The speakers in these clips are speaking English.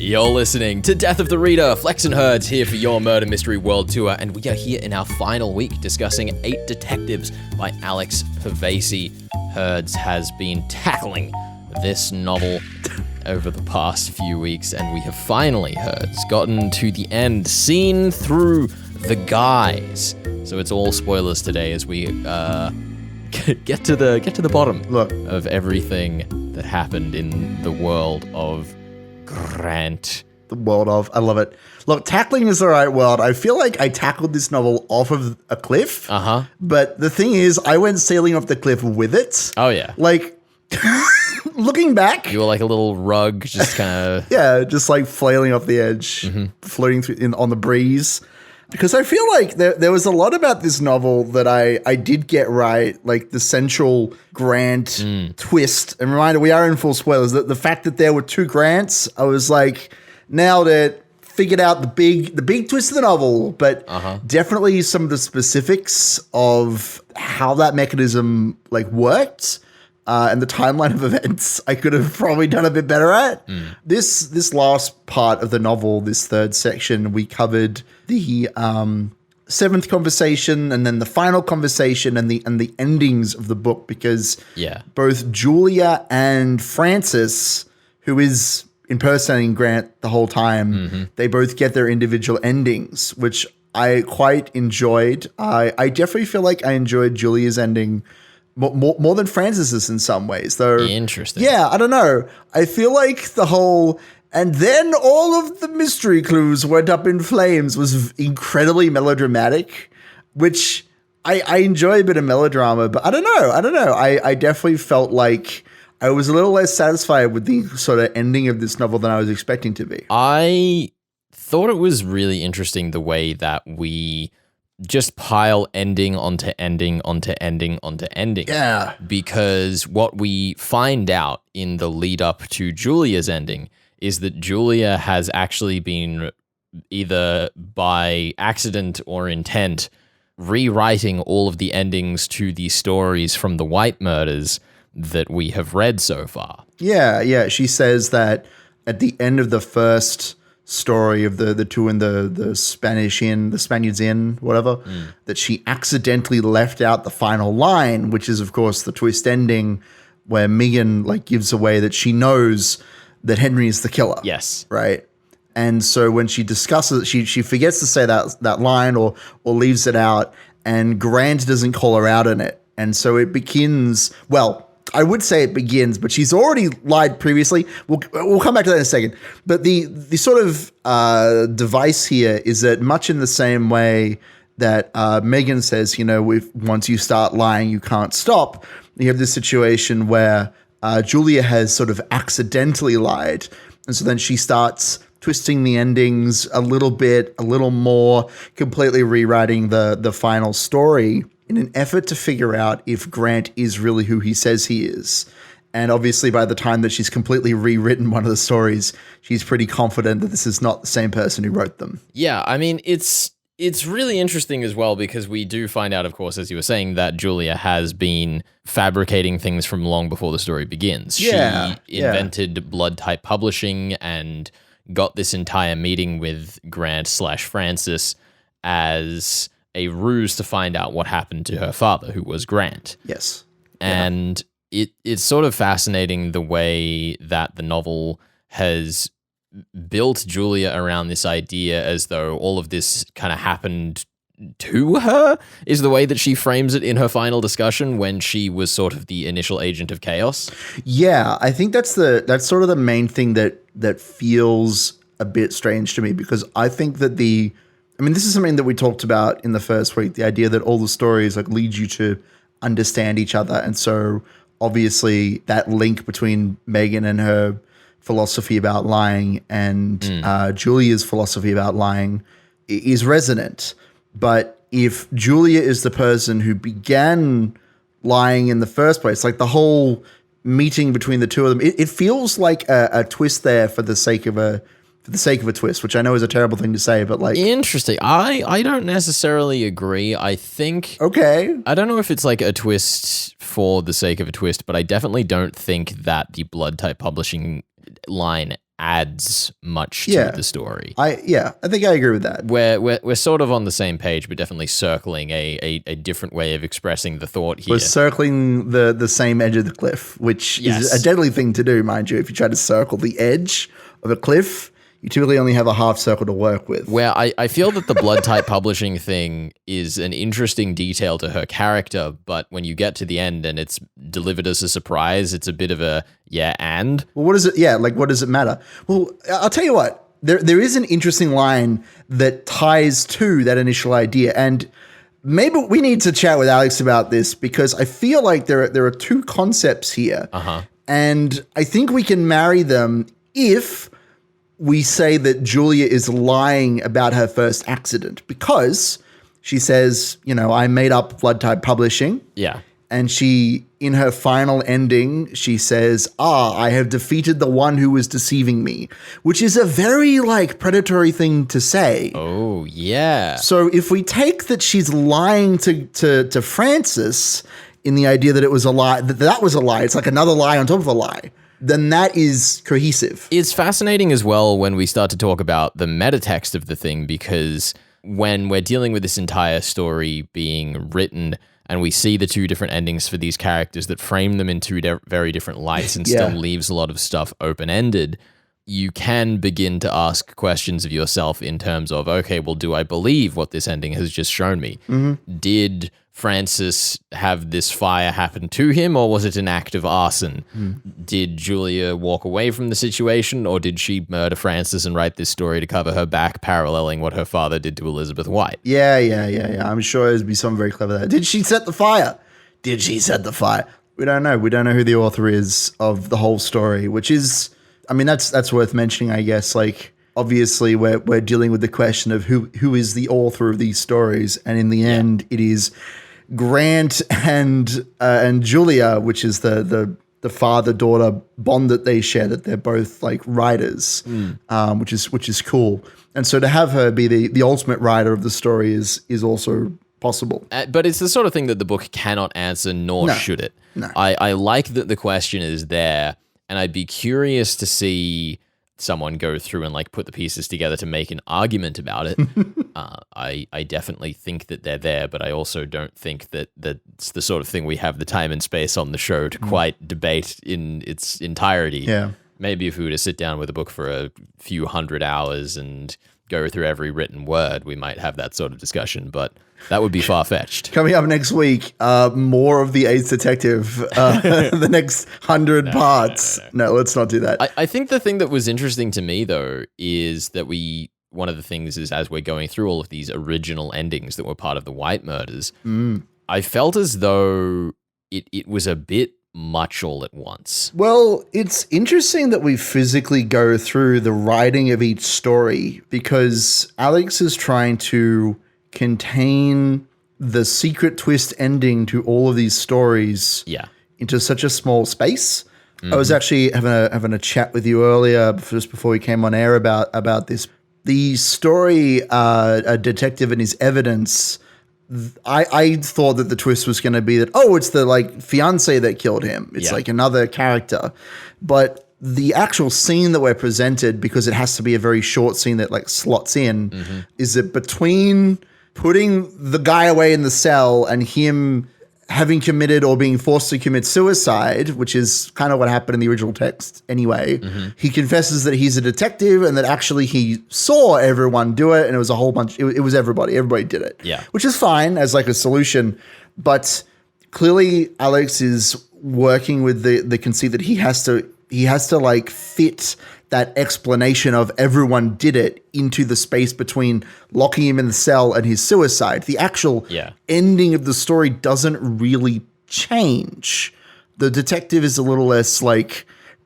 You're listening to Death of the Reader. Flex and Herds here for your Murder Mystery World Tour, and we are here in our final week discussing 8 Detectives by Alex Pavesi. Herds has been tackling this novel over the past few weeks, and we have finally, Herds, gotten to the end, seen through the guise. So it's all spoilers today as we get to the bottom of everything that happened in the world of Grant. The world of, I love it. Look, tackling is the right word. I feel like I tackled this novel off of a cliff. But the thing is, I went sailing off the cliff with it. Oh, yeah. Like, looking back. You were like a little rug, just kind of. Yeah, just like flailing off the edge, floating through on the breeze. Because I feel like there was a lot about this novel that I did get right, like the central Grant twist. And reminder, we are in full spoilers. The fact that there were 2 Grants, I was like, nailed it, figured out the big twist of the novel. But definitely some of the specifics of how that mechanism like worked. And the timeline of events, I could have probably done a bit better at. This last part of the novel, this third section, we covered the 7th conversation and then the final conversation and the endings of the book because both Julia and Francis, who is impersonating Grant the whole time, they both get their individual endings, which I quite enjoyed. I definitely feel like I enjoyed Julia's ending more than Francis's in some ways, though. Interesting. Yeah, I don't know. I feel like the whole, and then all of the mystery clues went up in flames was incredibly melodramatic, which I enjoy a bit of melodrama, but I don't know. I definitely felt like I was a little less satisfied with the sort of ending of this novel than I was expecting to be. I thought it was really interesting the way that we just pile ending onto ending onto ending onto ending. Yeah. Because what we find out in the lead up to Julia's ending is that Julia has actually been, either by accident or intent, rewriting all of the endings to the stories from the White murders that we have read so far. Yeah. She says that at the end of the first story of the 2 in the Spaniards Inn, whatever, that she accidentally left out the final line, which is of course the twist ending where Megan like gives away that she knows that Henry is the killer. Yes. Right. And so when she discusses, she forgets to say that line or leaves it out, and Grant doesn't call her out in it. And so it begins, well, I would say it begins, but she's already lied previously. We'll come back to that in a second. But the sort of device here is that much in the same way that Megan says, once you start lying, you can't stop. You have this situation where Julia has sort of accidentally lied. And so then she starts twisting the endings a little bit, a little more, completely rewriting the final story in an effort to figure out if Grant is really who he says he is. And obviously by the time that she's completely rewritten one of the stories, she's pretty confident that this is not the same person who wrote them. Yeah, I mean, it's really interesting as well because we do find out, of course, as you were saying, that Julia has been fabricating things from long before the story begins. Yeah, she invented blood type publishing and got this entire meeting with Grant/Francis as a ruse to find out what happened to her father, who was Grant. Yes. And it's sort of fascinating the way that the novel has built Julia around this idea as though all of this kind of happened to her, is the way that she frames it in her final discussion when she was sort of the initial agent of chaos. Yeah, I think that's sort of the main thing that feels a bit strange to me, because I think that this is something that we talked about in the first week, the idea that all the stories like lead you to understand each other. And so obviously that link between Megan and her philosophy about lying and Julia's philosophy about lying is resonant. But if Julia is the person who began lying in the first place, like the whole meeting between the two of them, it feels like a twist there for the sake of a twist, which I know is a terrible thing to say, but like... Interesting. I don't necessarily agree. I think... Okay. I don't know if it's like a twist for the sake of a twist, but I definitely don't think that the blood type publishing line adds much to the story. I think I agree with that. We're sort of on the same page, but definitely circling a different way of expressing the thought here. We're circling the same edge of the cliff, which is a deadly thing to do, mind you. If you try to circle the edge of a cliff, you typically only have a half circle to work with. Where I feel that the blood type publishing thing is an interesting detail to her character, but when you get to the end and it's delivered as a surprise, it's a bit of a and? Well, what is it? Yeah, like what does it matter? Well, I'll tell you what. There is an interesting line that ties to that initial idea, and maybe we need to chat with Alex about this because I feel like there are two concepts here, and I think we can marry them if we say that Julia is lying about her first accident, because she says, I made up blood type publishing. Yeah. And she, in her final ending, she says, I have defeated the one who was deceiving me, which is a very predatory thing to say. Oh, yeah. So if we take that she's lying to Francis in the idea that it was a lie, that was a lie, it's like another lie on top of a lie, then that is cohesive. It's fascinating as well when we start to talk about the metatext of the thing, because when we're dealing with this entire story being written and we see the two different endings for these characters that frame them in two very different lights and still leaves a lot of stuff open-ended, you can begin to ask questions of yourself in terms of, okay, well, do I believe what this ending has just shown me? Did Francis have this fire happen to him, or was it an act of arson? Did Julia walk away from the situation, or did she murder Francis and write this story to cover her back, paralleling what her father did to Elizabeth White? Yeah. I'm sure there'd be something very clever there. Did she set the fire? Did she set the fire? We don't know. We don't know who the author is of the whole story, which is, that's worth mentioning, I guess. Obviously, we're dealing with the question of who is the author of these stories, and in the end, it is Grant and Julia, which is the father-daughter bond that they share, that they're both writers, which is cool. And so to have her be the ultimate writer of the story is also possible. But it's the sort of thing that the book cannot answer, nor should it. No. I like that the question is there, and I'd be curious to see someone go through and put the pieces together to make an argument about it. I definitely think that they're there, but I also don't think that that's the sort of thing we have the time and space on the show to quite debate in its entirety. Yeah. Maybe if we were to sit down with a book for a few 100 hours and go through every written word, we might have that sort of discussion, but that would be far-fetched. Coming up next week, more of The Eighth Detective, the next 100 parts. No, let's not do that. I think the thing that was interesting to me, though, is that one of the things is, as we're going through all of these original endings that were part of the White murders, I felt as though it was a bit much all at once. Well, it's interesting that we physically go through the writing of each story, because Alex is trying to contain the secret twist ending to all of these stories into such a small space. I was actually having a chat with you earlier, just before we came on air, about this. The story, A Detective and His Evidence, I thought that the twist was going to be that, it's the fiance that killed him. It's another character. But the actual scene that we're presented, because it has to be a very short scene that slots in, is that between putting the guy away in the cell and him having committed or being forced to commit suicide, which is kind of what happened in the original text anyway, he confesses that he's a detective and that actually he saw everyone do it, and it was a whole bunch, it was everybody did it. Yeah. Which is fine as a solution, but clearly Alex is working with the conceit that he has to fit that explanation of everyone did it into the space between locking him in the cell and his suicide. The actual ending of the story doesn't really change. The detective is a little less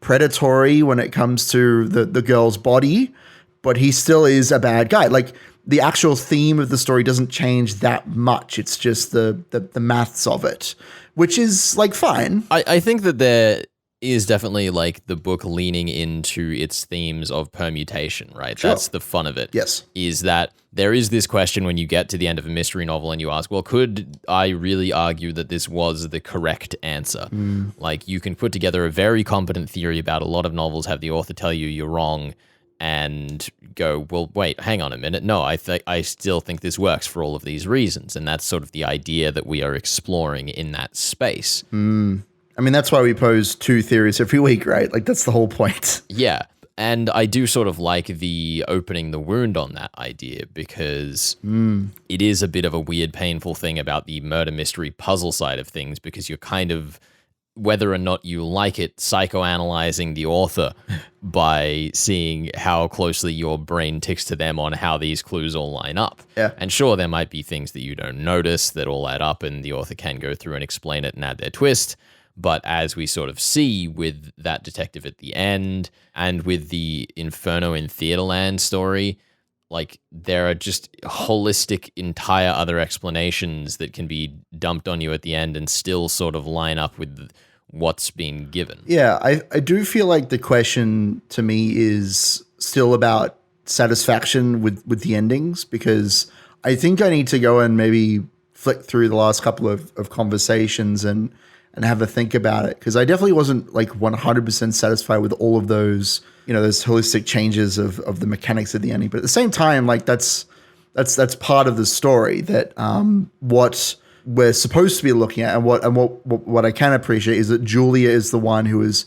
predatory when it comes to the girl's body, but he still is a bad guy. The actual theme of the story doesn't change that much. It's just the maths of it, which is fine. I think that is definitely like the book leaning into its themes of permutation, right? Sure. That's the fun of it. Yes. Is that there is this question when you get to the end of a mystery novel and you ask, well, could I really argue that this was the correct answer? Like, you can put together a very competent theory about a lot of novels, have the author tell you you're wrong, and go, well, wait, hang on a minute. No, I still think this works for all of these reasons. And that's sort of the idea that we are exploring in that space. I mean, that's why we pose 2 theories every week, right? Like, that's the whole point. Yeah. And I do sort of like the opening the wound on that idea, because it is a bit of a weird, painful thing about the murder mystery puzzle side of things, because you're kind of, whether or not you like it, psychoanalyzing the author by seeing how closely your brain ticks to them on how these clues all line up. Yeah. And sure, there might be things that you don't notice that all add up, and the author can go through and explain it and add their twist. But as we sort of see with that detective at the end and with the Inferno in Theaterland story, like, there are just holistic entire other explanations that can be dumped on you at the end and still sort of line up with what's been given. Yeah, I do feel like the question to me is still about satisfaction with the endings, because I think I need to go and maybe flick through the last couple of conversations and have a think about it, because I definitely wasn't like 100% satisfied with all of those, those holistic changes of the mechanics of the ending. But at the same time, like that's part of the story, that what we're supposed to be looking at, and what I can appreciate is that Julia is the one who is,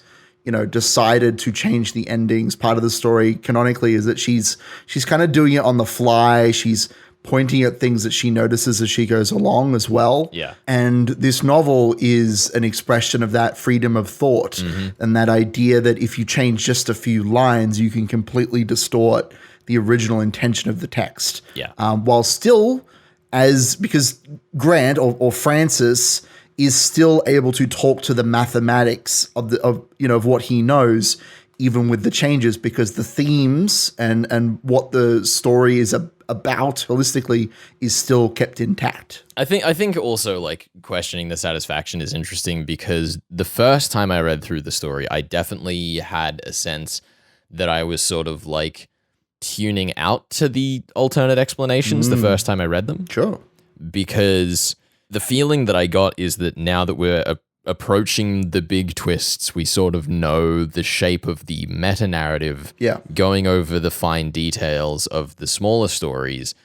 decided to change the endings. Part of the story canonically is that she's kind of doing it on the fly. She's pointing at things that she notices as she goes along as well. Yeah. And this novel is an expression of that freedom of thought, and that idea that if you change just a few lines, you can completely distort the original intention of the text. Yeah. While still, because Grant or Francis is still able to talk to the mathematics of what he knows, even with the changes, because the themes and what the story is about holistically is still kept intact. I think also, like, questioning the satisfaction is interesting, because the first time I read through the story, I definitely had a sense that I was sort of like tuning out to the alternate explanations the first time I read them. Sure. Because the feeling that I got is that now that we're approaching the big twists, we sort of know the shape of the meta-narrative. Yeah. Going over the fine details of the smaller stories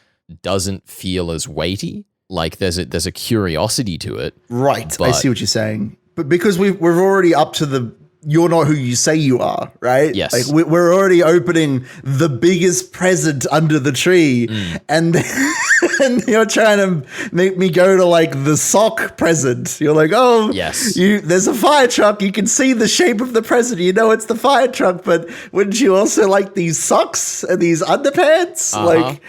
doesn't feel as weighty. Like, there's a curiosity to it. Right. I see what you're saying. But because we're already up to the you're not who you say you are, right? Yes. Like, we're already opening the biggest present under the tree, and and you're trying to make me go to like the sock present. You're like, oh, yes, there's a fire truck. You can see the shape of the present. You know it's the fire truck, but wouldn't you also like these socks and these underpants? Like,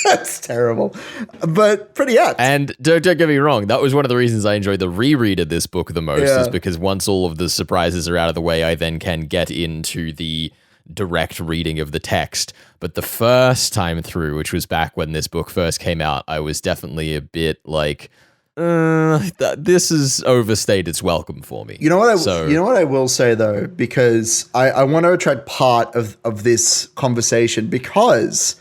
that's terrible, but pretty apt. And don't get me wrong, that was one of the reasons I enjoyed the reread of this book the most, is because once all of the surprises are out of the way, I then can get into the direct reading of the text. But the first time through, which was back when this book first came out, I was definitely a bit like, this is overstayed its welcome for me. You know what I will say though, because I want to attract part of this conversation, because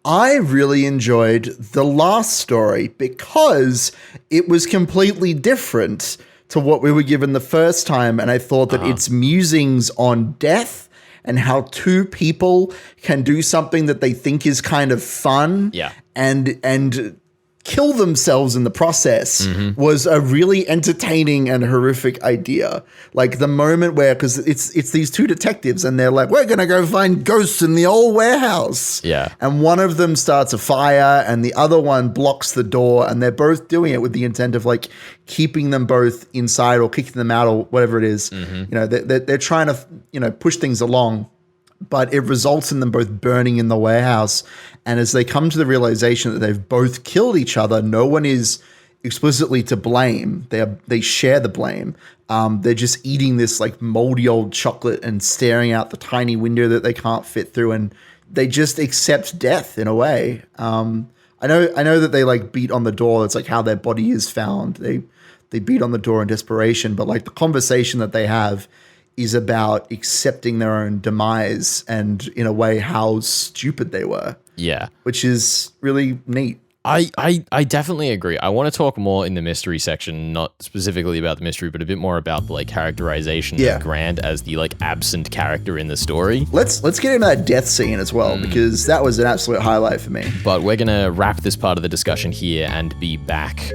I really enjoyed the last story, because it was completely different to what we were given the first time. And I thought that its musings on death and how 2 people can do something that they think is kind of fun and kill themselves in the process was a really entertaining and horrific idea. Like, the moment where, because it's these 2 detectives and they're like, we're going to go find ghosts in the old warehouse. Yeah. And one of them starts a fire and the other one blocks the door, and they're both doing it with the intent of like keeping them both inside or kicking them out or whatever it is. They're trying to, push things along. But it results in them both burning in the warehouse. And as they come to the realization that they've both killed each other, no one is explicitly to blame. They share the blame. They're just eating this like moldy old chocolate and staring out the tiny window that they can't fit through, and they just accept death in a way. I know that they like beat on the door. It's like how their body is found. they beat on the door in desperation, but like the conversation that they have is about accepting their own demise and in a way how stupid they were. Yeah. Which is really neat. I definitely agree. I want to talk more in the mystery section, not specifically about the mystery, but a bit more about the like characterization of Grant as the like absent character in the story. Let's get into that death scene as well, because that was an absolute highlight for me. But we're gonna wrap this part of the discussion here and be back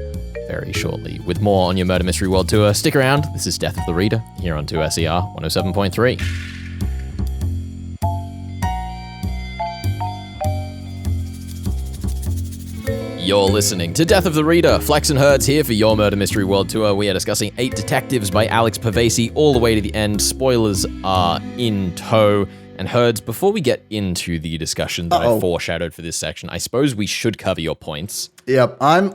very shortly with more on your Murder Mystery World Tour. Stick around. This is Death of the Reader here on 2SER 107.3. You're listening to Death of the Reader. Flex and Herds here for your Murder Mystery World Tour. We are discussing 8 Detectives by Alex Pavesi all the way to the end. Spoilers are in tow. And Herds, before we get into the discussion that I foreshadowed for this section, I suppose we should cover your points. Yep. I'm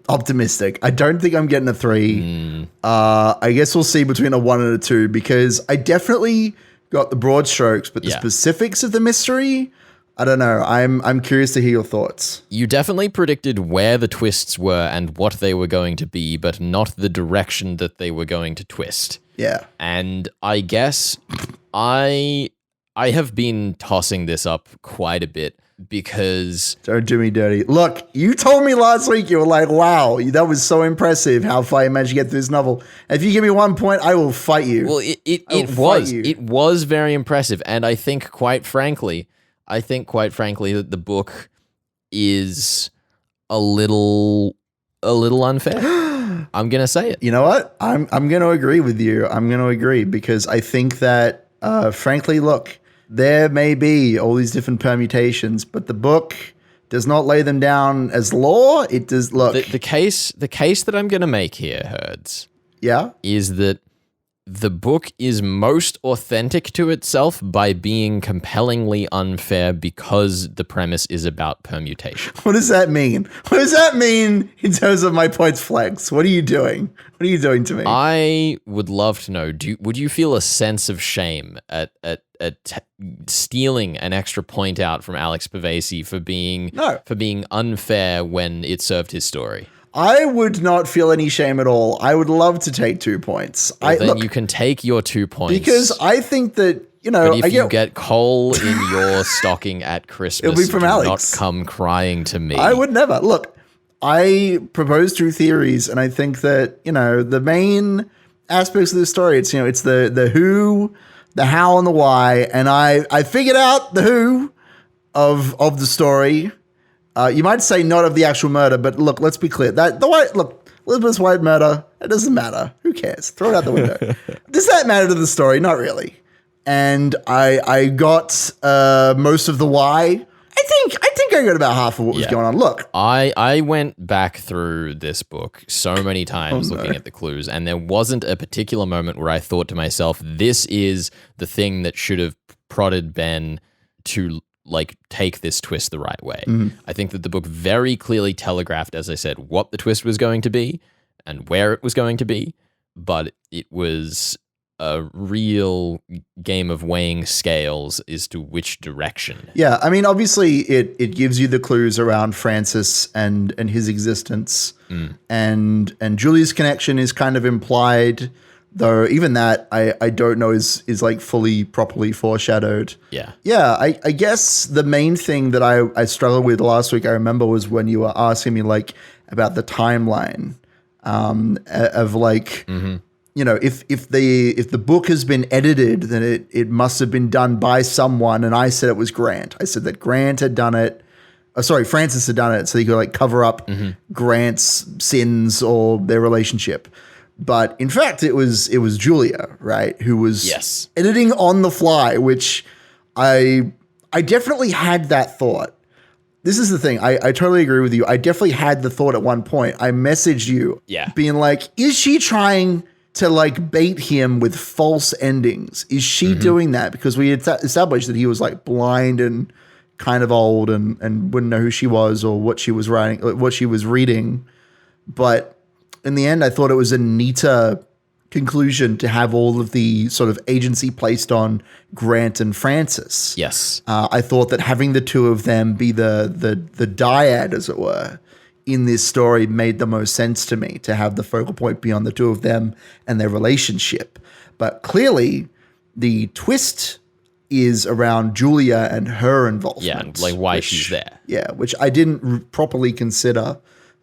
optimistic. I don't think I'm getting a 3. I guess we'll see between a 1 and a 2, because I definitely got the broad strokes, but the specifics of the mystery, I don't know. I'm curious to hear your thoughts. You definitely predicted where the twists were and what they were going to be, but not the direction that they were going to twist. Yeah. And I guess I have been tossing this up quite a bit because... Don't do me dirty. Look, you told me last week, you were like, wow, that was so impressive how far you managed to get through this novel. If you give me 1 point, I will fight you. Well, it was very impressive. And I think quite frankly that the book is a little unfair. I'm going to say it. You know what? I'm going to agree with you. I'm going to agree because I think that, frankly, look, there may be all these different permutations, but the book does not lay them down as law. It does look. The case that I'm going to make here, Herds, is that the book is most authentic to itself by being compellingly unfair because the premise is about permutation. What does that mean? What does that mean in terms of my points flex? What are you doing? What are you doing to me? I would love to know, would you feel a sense of shame at stealing an extra point out from Alex Pavesi for being unfair when it served his story? I would not feel any shame at all. I would love to take 2 points. Then you can take your 2 points. Because I think that, but if you get coal in your stocking at Christmas, it'll be from Alex. Not come crying to me. I would never. Look, I propose 2 theories, and I think that, the main aspects of the story, it's the who, the how, and the why. And I figured out the who of the story. You might say not of the actual murder, but look, let's be clear. Elizabeth's White murder, it doesn't matter. Who cares? Throw it out the window. Does that matter to the story? Not really. And I got most of the why. I think I got about half of what was going on. Look. I went back through this book so many times looking at the clues, and there wasn't a particular moment where I thought to myself, this is the thing that should have prodded Ben to take this twist the right way. I think that the book very clearly telegraphed, as I said, what the twist was going to be and where it was going to be, but it was a real game of weighing scales as to which direction. Yeah, I mean, obviously it gives you the clues around Francis and his existence, and Julia's connection is kind of implied, though even that I don't know is fully properly foreshadowed. Yeah, I guess the main thing that I struggled with last week, I remember, was when you were asking me about the timeline of if the book has been edited, then it must have been done by someone, and I said it was Grant. I said that Grant had done it. Francis had done it so he could cover up Grant's sins or their relationship. But in fact, it was Julia, right, who was editing on the fly, which I definitely had that thought. This is the thing. I totally agree with you. I definitely had the thought at one point. I messaged you being like, is she trying to bait him with false endings? Is she doing that? Because we had established that he was blind and kind of old and wouldn't know who she was or what she was writing, what she was reading. But in the end, I thought it was a neater conclusion to have all of the sort of agency placed on Grant and Francis. Yes. I thought that having the two of them be the dyad, as it were, in this story made the most sense to me, to have the focal point be on the two of them and their relationship. But clearly, the twist is around Julia and her involvement. Yeah, and like why she's there. Yeah, which I didn't properly consider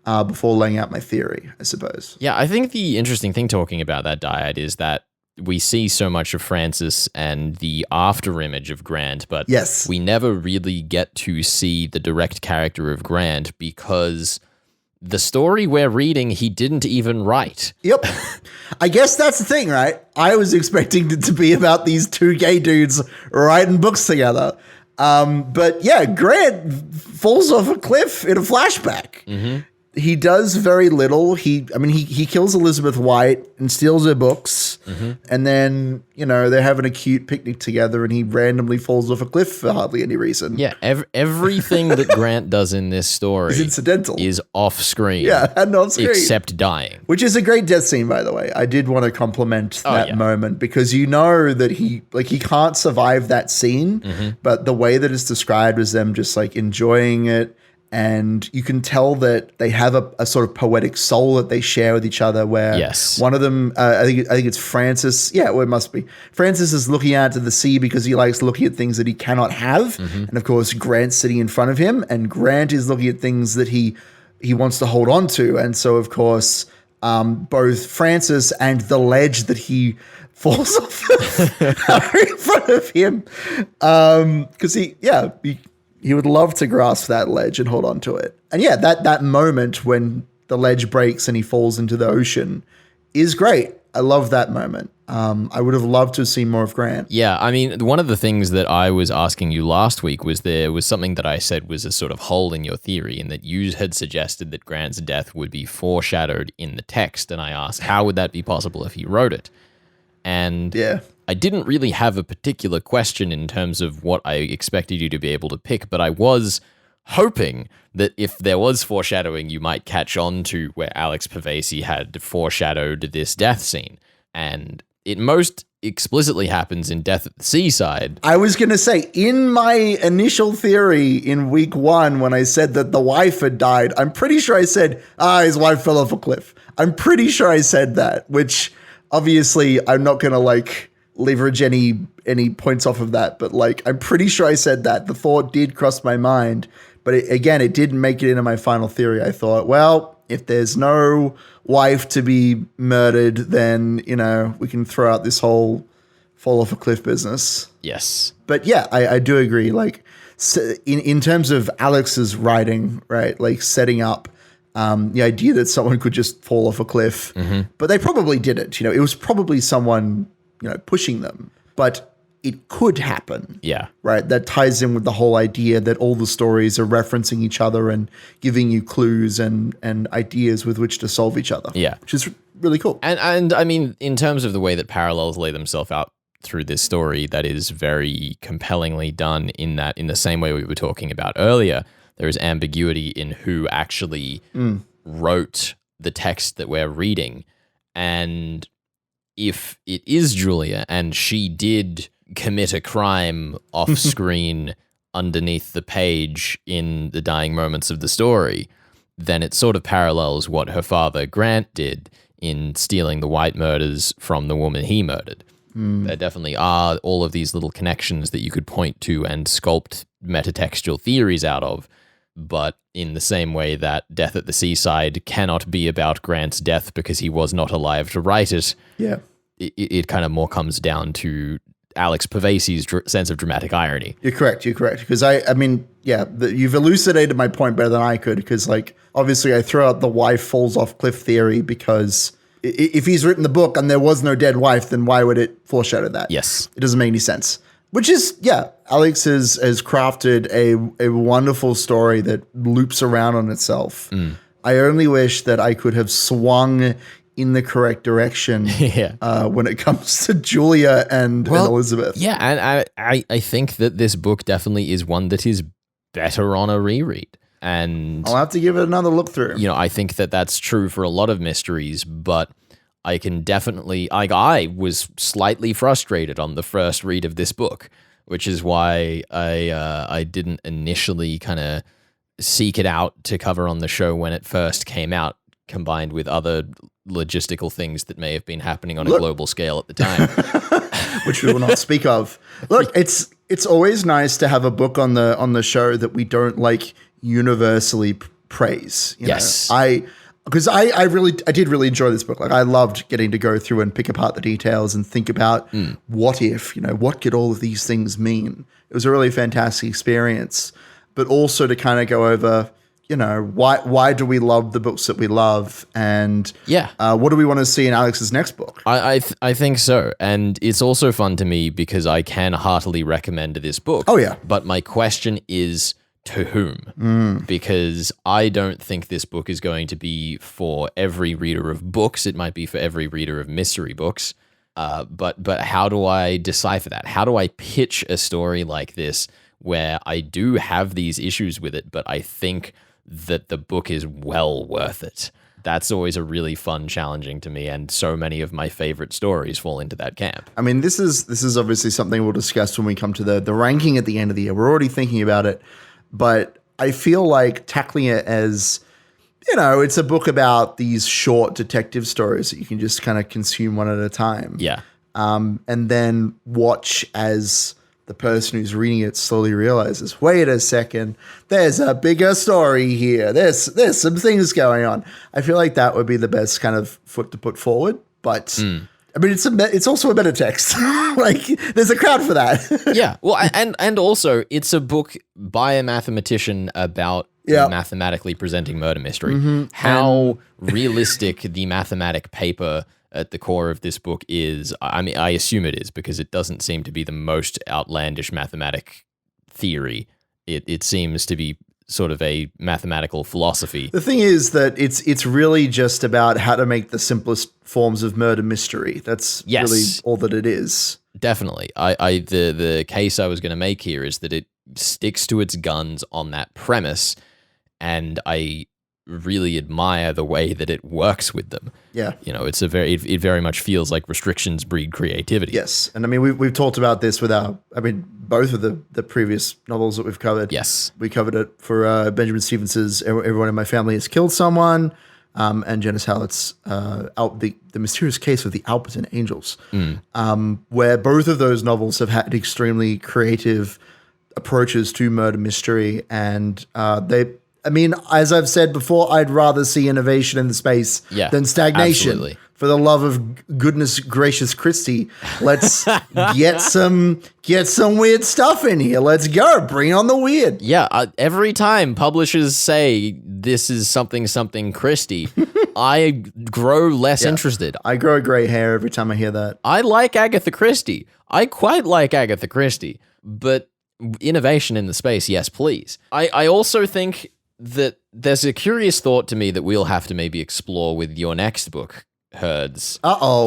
before laying out my theory, I suppose. Yeah, I think the interesting thing talking about that dyad is that we see so much of Francis and the after image of Grant, but yes, we never really get to see the direct character of Grant because the story we're reading, he didn't even write. Yep. I guess that's the thing, right? I was expecting it to be about these two gay dudes writing books together. But yeah, Grant falls off a cliff in a flashback. Mm-hmm. He does very little. He kills Elizabeth White and steals her books. Mm-hmm. And then, they're having a cute picnic together and he randomly falls off a cliff for hardly any reason. Yeah, everything that Grant does in this story is incidental. Is off screen. Yeah, and on screen. Except dying. Which is a great death scene, by the way. I did want to compliment that moment because that he can't survive that scene, mm-hmm. but the way that it's described is them just like enjoying it. And you can tell that they have a sort of poetic soul that they share with each other where one of them, I think it's Francis. Yeah, well, it must be. Francis is looking out to the sea because he likes looking at things that he cannot have. Mm-hmm. And of course, Grant's sitting in front of him and Grant is looking at things that he wants to hold on to. And so, of course, both Francis and the ledge that he falls off are in front of him. Because he would love to grasp that ledge and hold on to it. And yeah, that moment when the ledge breaks and he falls into the ocean is great. I love that moment. I would have loved to have seen more of Grant. Yeah, I mean, one of the things that I was asking you last week was there was something that I said was a sort of hole in your theory, and that you had suggested that Grant's death would be foreshadowed in the text. And I asked, how would that be possible if he wrote it? And I didn't really have a particular question in terms of what I expected you to be able to pick, but I was hoping that if there was foreshadowing, you might catch on to where Alex Pavesi had foreshadowed this death scene. And it most explicitly happens in Death at the Seaside. I was going to say, in my initial theory in week 1, when I said that the wife had died, I'm pretty sure I said, his wife fell off a cliff. I'm pretty sure I said that, which obviously I'm not going to leverage any points off of that, but I'm pretty sure I said that. The thought did cross my mind, but it didn't make it into my final theory. I thought, well, if there's no wife to be murdered, then we can throw out this whole fall off a cliff business. Yes, but yeah, I do agree. In terms of Alex's writing, right? Setting up the idea that someone could just fall off a cliff, mm-hmm. but they probably didn't. It was probably someone pushing them, but it could happen. Yeah. Right. That ties in with the whole idea that all the stories are referencing each other and giving you clues and ideas with which to solve each other. Yeah. Which is really cool. And I mean, in terms of the way that parallels lay themselves out through this story, that is very compellingly done in the same way we were talking about earlier. There is ambiguity in who actually wrote the text that we're reading. And if it is Julia and she did commit a crime off screen underneath the page in the dying moments of the story, then it sort of parallels what her father Grant did in stealing the White murders from the woman he murdered. There definitely are all of these little connections that you could point to and sculpt metatextual theories out of. But in the same way that Death at the Seaside cannot be about Grant's death because he was not alive to write it, it kind of more comes down to Alex Pavesi's sense of dramatic irony. You're correct. Because you've elucidated my point better than I could, because obviously I throw out the wife falls off cliff theory because if he's written the book and there was no dead wife, then why would it foreshadow that? Yes. It doesn't make any sense. Which is, Alex has crafted a wonderful story that loops around on itself. I only wish that I could have swung in the correct direction when it comes to Julia and Elizabeth. Yeah, and I think that this book definitely is one that is better on a reread. And I'll have to give it another look through. I think that that's true for a lot of mysteries, but I can definitely, I was slightly frustrated on the first read of this book, which is why I didn't initially kind of seek it out to cover on the show when it first came out, combined with other logistical things that may have been happening on a global scale at the time. Which we will not speak of. Look, it's always nice to have a book on the show that we don't like universally praise. Yes. Because I did really enjoy this book. Like, I loved getting to go through and pick apart the details and think about what if, what could all of these things mean? It was a really fantastic experience, but also to kind of go over, why do we love the books that we love? And what do we want to see in Alex's next book? I think so. And it's also fun to me because I can heartily recommend this book. Oh, yeah. But my question is, to whom? Because I don't think this book is going to be for every reader of books. It might be for every reader of mystery books. But how do I decipher that? How do I pitch a story like this where I do have these issues with it, but I think that the book is well worth it? That's always a really fun, challenging to me, and so many of my favorite stories fall into that camp. I mean, this is obviously something we'll discuss when we come to the ranking at the end of the year. We're already thinking about it. But I feel like tackling it as, it's a book about these short detective stories that you can just kind of consume one at a time. Yeah. And then watch as the person who's reading it slowly realizes, wait a second, there's a bigger story here. There's some things going on. I feel like that would be the best kind of foot to put forward. But I mean, it's also a better text. Like, there's a crowd for that. Yeah. Well, and also it's a book by a mathematician about mathematically presenting murder mystery. How realistic the mathematic paper at the core of this book is, I mean, I assume it is, because it doesn't seem to be the most outlandish mathematic theory. It seems to be sort of a mathematical philosophy. The thing is that it's really just about how to make the simplest forms of murder mystery. That's really all that it is. Definitely. The case I was going to make here is that it sticks to its guns on that premise, and I really admire the way that it works with them. Yeah. It's it very much feels like restrictions breed creativity. Yes. And I mean, we've talked about this with both of the previous novels that we've covered. Yes. We covered it for Benjamin Stevens's Everyone in My Family Has Killed Someone, and Janice Hallett's the Mysterious Case of the Alberton Angels, where both of those novels have had extremely creative approaches to murder mystery, and as I've said before, I'd rather see innovation in the space than stagnation. Absolutely. For the love of goodness gracious Christie, let's get some weird stuff in here. Let's go. Bring on the weird. Yeah, every time publishers say this is something Christie, I grow less interested. I grow a gray hair every time I hear that. I like Agatha Christie. I quite like Agatha Christie, but innovation in the space, yes, please. I also think that there's a curious thought to me that we'll have to maybe explore with your next book, Herds,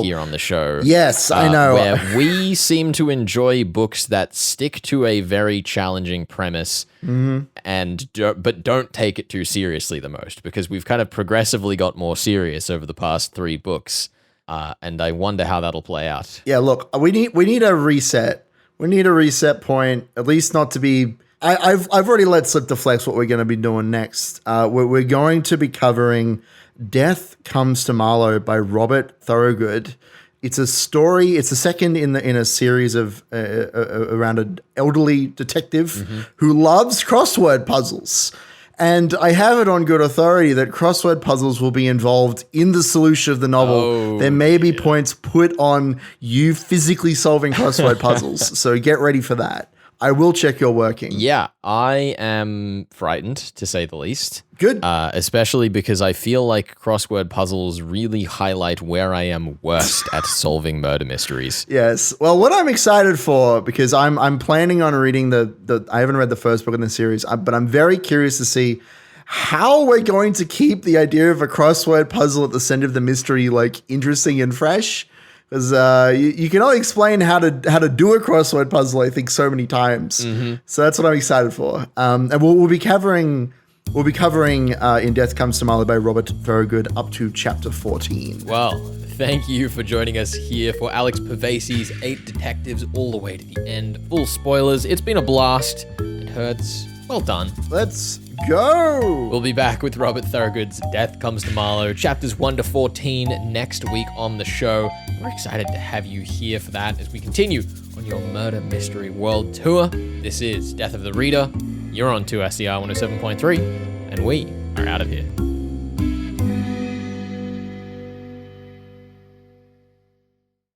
here on the show. Yes, I know. Where we seem to enjoy books that stick to a very challenging premise but don't take it too seriously the most, because we've kind of progressively got more serious over the past 3 books, and I wonder how that'll play out. Yeah, look, we need a reset. We need a reset point, at least not to be... I've already let slip the flex what we're going to be doing next. We're going to be covering Death Comes to Marlowe by Robert Thorogood. It's a story. It's the second in a series of around an elderly detective who loves crossword puzzles. And I have it on good authority that crossword puzzles will be involved in the solution of the novel. There may be points put on you physically solving crossword puzzles. So get ready for that. I will check your working. Yeah, I am frightened, to say the least. Good. Especially because I feel like crossword puzzles really highlight where I am worst at solving murder mysteries. Yes. Well, what I'm excited for, because I'm planning on reading I haven't read the first book in the series, but I'm very curious to see how we're going to keep the idea of a crossword puzzle at the center of the mystery like interesting and fresh. Because you can only explain how to do a crossword puzzle, I think, so many times. So that's what I'm excited for. And we'll be covering In Death Comes to Marlowe by Robert Thorogood up to chapter 14. Well, thank you for joining us here for Alex Pavesi's 8 Detectives all the way to the end. Full spoilers. It's been a blast. It hurts. Well done. Let's go. We'll be back with Robert Thorogood's Death Comes to Marlowe, chapters 1 to 14 next week on the show. We're excited to have you here for that as we continue on your Murder Mystery World Tour. This is Death of the Reader. You're on 2SCR 107.3, and we are out of here.